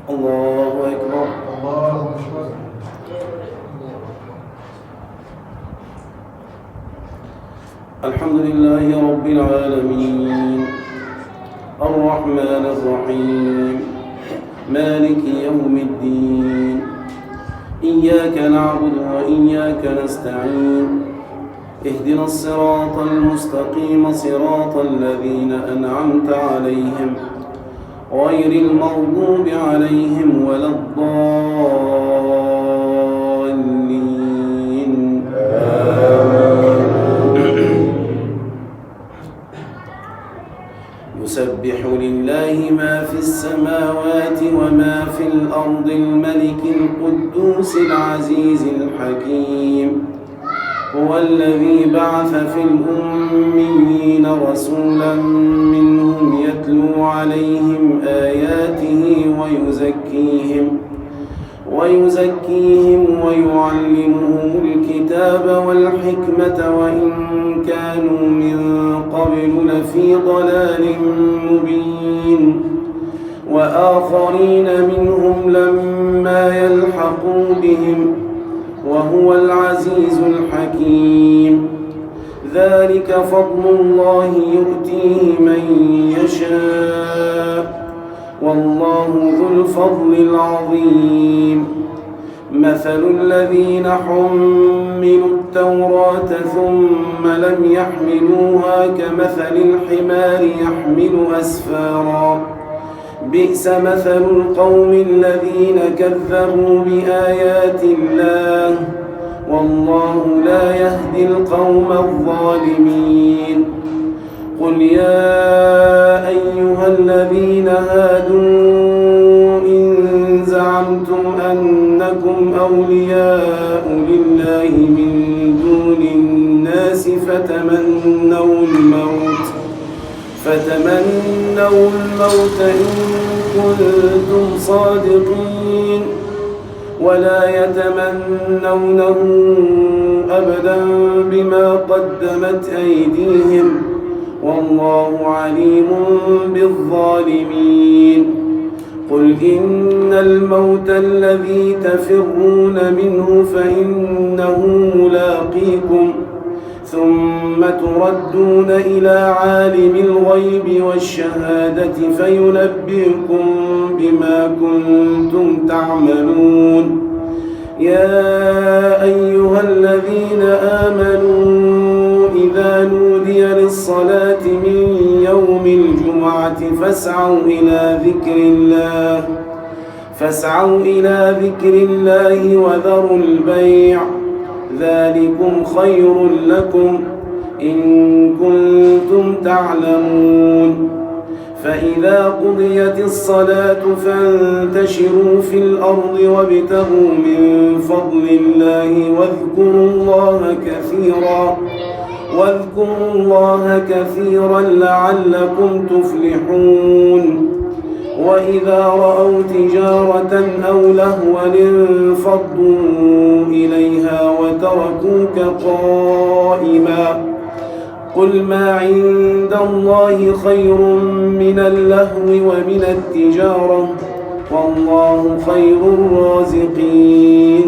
الله أكبر. الله أكبر. الحمد لله رب العالمين الرحمن الرحيم مالك يوم الدين إياك نعبد وإياك نستعين اهدنا الصراط المستقيم صراط الذين أنعمت عليهم غير المغضوب عليهم ولا الضالين يسبح لله ما في السماوات وما في الأرض الملك القدوس العزيز الحكيم هو الذي بعث في الأميين رسولا منهم يتلو عليهم آياته ويزكيهم ويعلمهم الكتاب والحكمة وإن كانوا من قبل لفي ضلال مبين وآخرين منهم لما يلحقوا بهم وهو العزيز الحكيم ذلك فضل الله يؤتيه من يشاء والله ذو الفضل العظيم مثل الذين حملوا التوراة ثم لم يحملوها كمثل الحمار يحمل أسفارا بئس مثل القوم الذين كذبوا بآيات الله والله لا يهدي القوم الظالمين قل يا أيها الذين هادوا إن زعمتم أنكم أولياء لله من دون الناس فتمنوا الموت إن كنتم صادقين ولا يتمنونه أبدا بما قدمت أيديهم والله عليم بالظالمين قل إن الموت الذي تفرون منه فإنه ملاقيكم ثم تردون إلى عالم الغيب والشهادة فينبئكم بما كنتم تعملون يا أيها الذين آمنوا إذا نودي للصلاة من يوم الجمعة فاسعوا إلى ذكر الله وذروا البيع ذلكم خير لكم إن كنتم تعلمون فإذا قضيت الصلاة فانتشروا في الأرض وابتغوا من فضل الله واذكروا الله كثيرا لعلكم تفلحون وإذا رأوا تجارة أو لهوا انفضوا إليها وتركوك قائما قل ما عند الله خير من اللهو ومن التجارة والله خير الرازقين